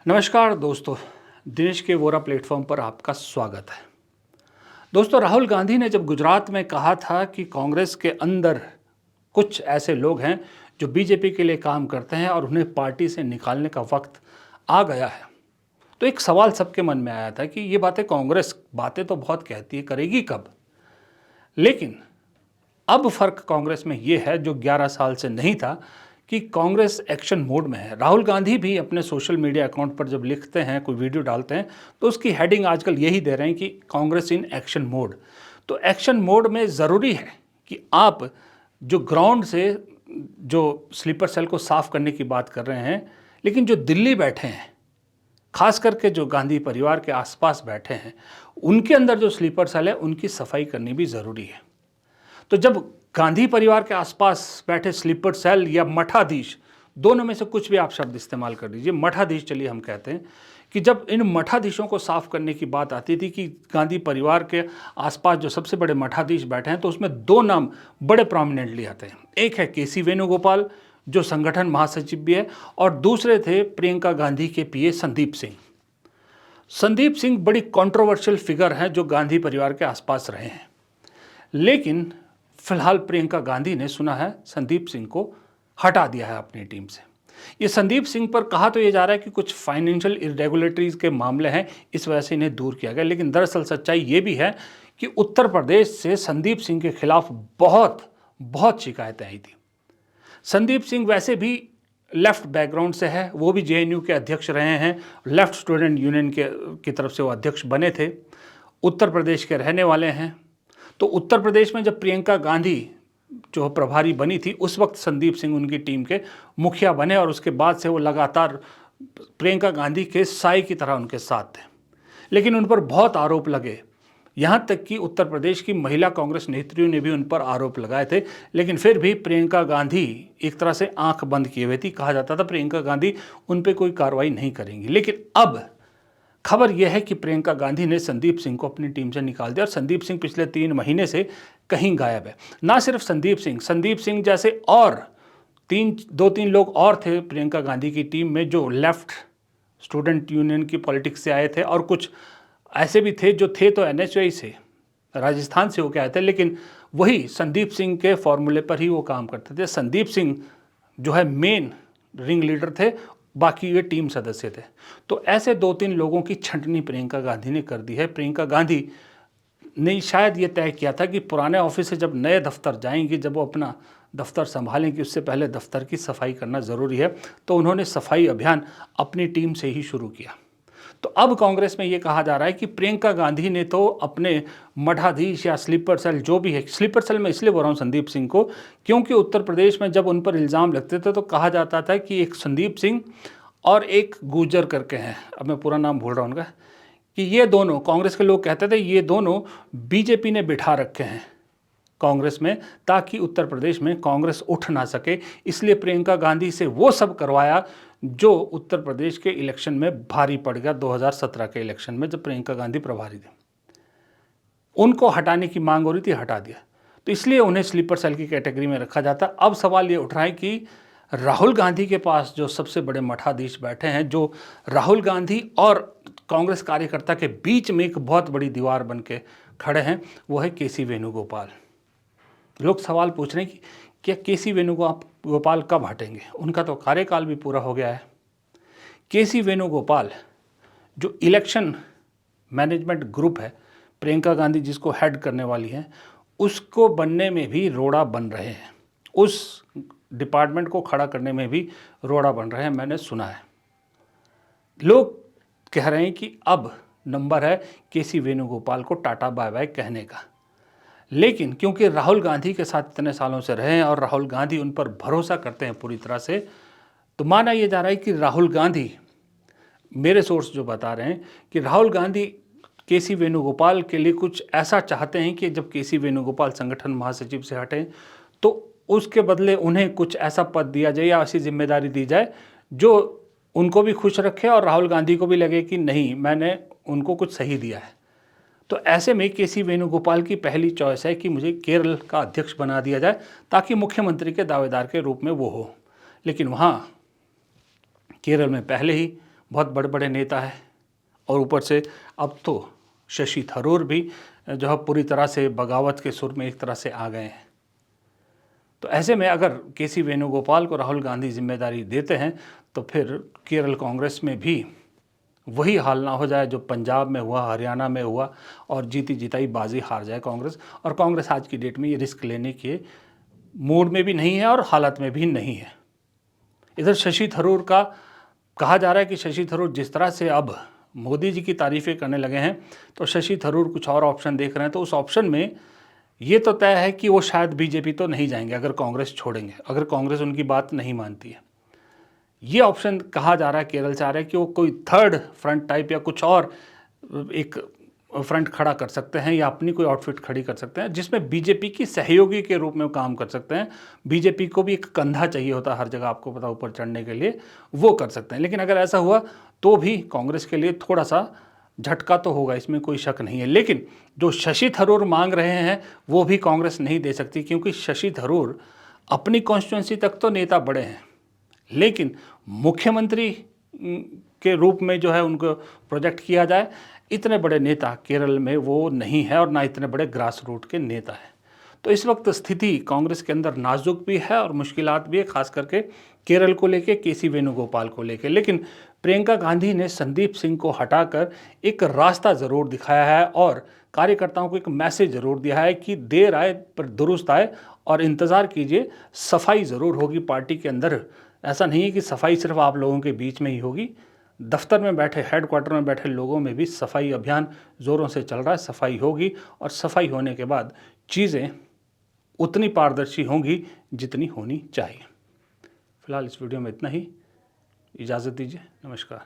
नमस्कार दोस्तों, दिनेश के वोरा प्लेटफॉर्म पर आपका स्वागत है। दोस्तों, राहुल गांधी ने जब गुजरात में कहा था कि कांग्रेस के अंदर कुछ ऐसे लोग हैं जो बीजेपी के लिए काम करते हैं और उन्हें पार्टी से निकालने का वक्त आ गया है, तो एक सवाल सबके मन में आया था कि ये कांग्रेस बातें तो बहुत कहती है, करेगी कब? लेकिन अब फर्क कांग्रेस में ये है जो 11 साल से नहीं था कि कांग्रेस एक्शन मोड में है। राहुल गांधी भी अपने सोशल मीडिया अकाउंट पर जब लिखते हैं, कोई वीडियो डालते हैं, तो उसकी हेडिंग आजकल यही दे रहे हैं कि कांग्रेस इन एक्शन मोड। तो एक्शन मोड में ज़रूरी है कि आप जो ग्राउंड से जो स्लीपर सेल को साफ करने की बात कर रहे हैं, लेकिन जो दिल्ली बैठे हैं, खास करके जो गांधी परिवार के आसपास बैठे हैं, उनके अंदर जो स्लीपर सेल है उनकी सफाई करनी भी ज़रूरी है। तो जब गांधी परिवार के आसपास बैठे स्लीपर सेल या मठाधीश, दोनों में से कुछ भी आप शब्द इस्तेमाल कर दीजिए, मठाधीश चलिए हम कहते हैं, कि जब इन मठाधीशों को साफ करने की बात आती थी कि गांधी परिवार के आसपास जो सबसे बड़े मठाधीश बैठे हैं, तो उसमें दो नाम बड़े प्रोमिनेंटली आते हैं। एक है केसी वेणुगोपाल, जो संगठन महासचिव भी है, और दूसरे थे प्रियंका गांधी के पीए संदीप सिंह। संदीप सिंह बड़ी कंट्रोवर्शियल फिगर हैं जो गांधी परिवार के आसपास रहे हैं, लेकिन फिलहाल प्रियंका गांधी ने सुना है संदीप सिंह को हटा दिया है अपनी टीम से। ये संदीप सिंह पर कहा तो ये जा रहा है कि कुछ फाइनेंशियल इरेगुलरिटीज़ के मामले हैं, इस वजह से इन्हें दूर किया गया, लेकिन दरअसल सच्चाई ये भी है कि उत्तर प्रदेश से संदीप सिंह के खिलाफ बहुत शिकायतें आई थी। संदीप सिंह वैसे भी लेफ्ट बैकग्राउंड से है, वो भी जेएनयू के अध्यक्ष रहे हैं, लेफ्ट स्टूडेंट यूनियन की तरफ से वो अध्यक्ष बने थे, उत्तर प्रदेश के रहने वाले हैं। तो उत्तर प्रदेश में जब प्रियंका गांधी जो प्रभारी बनी थी, उस वक्त संदीप सिंह उनकी टीम के मुखिया बने और उसके बाद से वो लगातार प्रियंका गांधी के साई की तरह उनके साथ थे। लेकिन उन पर बहुत आरोप लगे, यहाँ तक कि उत्तर प्रदेश की महिला कांग्रेस नेत्रियों ने भी उन पर आरोप लगाए थे, लेकिन फिर भी प्रियंका गांधी एक तरह से आंख बंद किए हुए थी। कहा जाता था प्रियंका गांधी उन पर कोई कार्रवाई नहीं करेंगी, लेकिन अब खबर यह है कि प्रियंका गांधी ने संदीप सिंह को अपनी टीम से निकाल दिया और संदीप सिंह पिछले 3 महीने से कहीं गायब है। ना सिर्फ संदीप सिंह जैसे और 2-3 लोग और थे प्रियंका गांधी की टीम में जो लेफ्ट स्टूडेंट यूनियन की पॉलिटिक्स से आए थे, और कुछ ऐसे भी थे जो थे तो एनएचआई से, राजस्थान से होकर आए थे, लेकिन वही संदीप सिंह के फॉर्मूले पर ही वो काम करते थे। संदीप सिंह जो है मेन रिंग लीडर थे, बाकी ये टीम सदस्य थे। तो ऐसे 2-3 लोगों की छंटनी प्रियंका गांधी ने कर दी है। प्रियंका गांधी ने शायद ये तय किया था कि पुराने ऑफिस से जब नए दफ्तर जाएंगी, जब वो अपना दफ्तर संभालेंगी, उससे पहले दफ्तर की सफाई करना ज़रूरी है। तो उन्होंने सफाई अभियान अपनी टीम से ही शुरू किया। तो अब कांग्रेस में ये कहा जा रहा है कि प्रियंका गांधी ने तो अपने मठाधीश या स्लीपर सेल जो भी है, स्लीपर सेल में इसलिए बोल रहा हूँ संदीप सिंह को, क्योंकि उत्तर प्रदेश में जब उन पर इल्ज़ाम लगते थे तो कहा जाता था कि एक संदीप सिंह और एक गुर्जर करके हैं, अब मैं पूरा नाम भूल रहा हूँ उनका, कि ये दोनों, कांग्रेस के लोग कहते थे ये दोनों बीजेपी ने बिठा रखे हैं कांग्रेस में, ताकि उत्तर प्रदेश में कांग्रेस उठ ना सके। इसलिए प्रियंका गांधी से वो सब करवाया जो उत्तर प्रदेश के इलेक्शन में भारी पड़ गया। 2017 के इलेक्शन में जब प्रियंका गांधी प्रभारी थी, उनको हटाने की मांग हो रही थी, हटा दिया। तो इसलिए उन्हें स्लीपर सेल की कैटेगरी में रखा जाता। अब सवाल ये उठ रहा है कि राहुल गांधी के पास जो सबसे बड़े मठाधीश बैठे हैं, जो राहुल गांधी और कांग्रेस कार्यकर्ता के बीच में एक बहुत बड़ी दीवार बन के खड़े हैं, वो है केसी वेणुगोपाल। लोग सवाल पूछ रहे हैं कि क्या केसी वेणुगोपाल कब हटेंगे? उनका तो कार्यकाल भी पूरा हो गया है। केसी वेणुगोपाल जो इलेक्शन मैनेजमेंट ग्रुप है, प्रियंका गांधी जिसको हेड करने वाली हैं, उसको बनने में भी रोड़ा बन रहे हैं, उस डिपार्टमेंट को खड़ा करने में भी रोड़ा बन रहे हैं, मैंने सुना है। लोग कह रहे हैं कि अब नंबर है केसी वेणुगोपाल को टाटा बाय बाय कहने का। लेकिन क्योंकि राहुल गांधी के साथ इतने सालों से रहे हैं और राहुल गांधी उन पर भरोसा करते हैं पूरी तरह से, तो माना यह जा रहा है कि राहुल गांधी, मेरे सोर्स जो बता रहे हैं कि राहुल गांधी केसी वेणुगोपाल के लिए कुछ ऐसा चाहते हैं कि जब केसी वेणुगोपाल संगठन महासचिव से हटें तो उसके बदले उन्हें कुछ ऐसा पद दिया जाए या ऐसी जिम्मेदारी दी जाए जो उनको भी खुश रखे और राहुल गांधी को भी लगे कि नहीं, मैंने उनको कुछ सही दिया है। तो ऐसे में केसी वेणुगोपाल की पहली चॉइस है कि मुझे केरल का अध्यक्ष बना दिया जाए ताकि मुख्यमंत्री के दावेदार के रूप में वो हो। लेकिन वहाँ केरल में पहले ही बहुत बड़े बड़े नेता हैं और ऊपर से अब तो शशि थरूर भी जो है पूरी तरह से बगावत के सुर में एक तरह से आ गए हैं। तो ऐसे में अगर केसी वेणुगोपाल को राहुल गांधी जिम्मेदारी देते हैं तो फिर केरल कांग्रेस में भी वही हाल ना हो जाए जो पंजाब में हुआ, हरियाणा में हुआ और जीती जिताई बाजी हार जाए कांग्रेस। और कांग्रेस आज की डेट में ये रिस्क लेने के मूड में भी नहीं है और हालत में भी नहीं है। इधर शशि थरूर का कहा जा रहा है कि शशि थरूर जिस तरह से अब मोदी जी की तारीफ़ें करने लगे हैं तो शशि थरूर कुछ और ऑप्शन देख रहे हैं। तो उस ऑप्शन में ये तो तय है कि वो शायद बीजेपी तो नहीं जाएंगे अगर कांग्रेस छोड़ेंगे, अगर कांग्रेस उनकी बात नहीं मानती है। ये ऑप्शन कहा जा रहा है केरल से आ रहा है कि वो कोई थर्ड फ्रंट टाइप या कुछ और एक फ्रंट खड़ा कर सकते हैं या अपनी कोई आउटफिट खड़ी कर सकते हैं जिसमें बीजेपी की सहयोगी के रूप में वो काम कर सकते हैं। बीजेपी को भी एक कंधा चाहिए होता है हर जगह, आपको पता, ऊपर चढ़ने के लिए, वो कर सकते हैं। लेकिन अगर ऐसा हुआ तो भी कांग्रेस के लिए थोड़ा सा झटका तो होगा, इसमें कोई शक नहीं है। लेकिन जो शशि थरूर मांग रहे हैं वो भी कांग्रेस नहीं दे सकती, क्योंकि शशि थरूर अपनी कॉन्स्टिट्यूंसी तक तो नेता बड़े हैं, लेकिन मुख्यमंत्री के रूप में जो है उनको प्रोजेक्ट किया जाए, इतने बड़े नेता केरल में वो नहीं है और ना इतने बड़े ग्रास रूट के नेता हैं। तो इस वक्त स्थिति कांग्रेस के अंदर नाजुक भी है और मुश्किलात भी है, खास करके केरल को लेके, केसी वेणुगोपाल को लेके। लेकिन प्रियंका गांधी ने संदीप सिंह को हटाकर एक रास्ता ज़रूर दिखाया है और कार्यकर्ताओं को एक मैसेज ज़रूर दिया है कि देर आए पर दुरुस्त आए और इंतज़ार कीजिए, सफाई ज़रूर होगी पार्टी के अंदर। ऐसा नहीं है कि सफाई सिर्फ आप लोगों के बीच में ही होगी, दफ्तर में बैठे, हेडक्वार्टर में बैठे लोगों में भी सफाई अभियान ज़ोरों से चल रहा है। सफाई होगी और सफाई होने के बाद चीज़ें उतनी पारदर्शी होंगी जितनी होनी चाहिए। फिलहाल इस वीडियो में इतना ही, इजाज़त दीजिए, नमस्कार।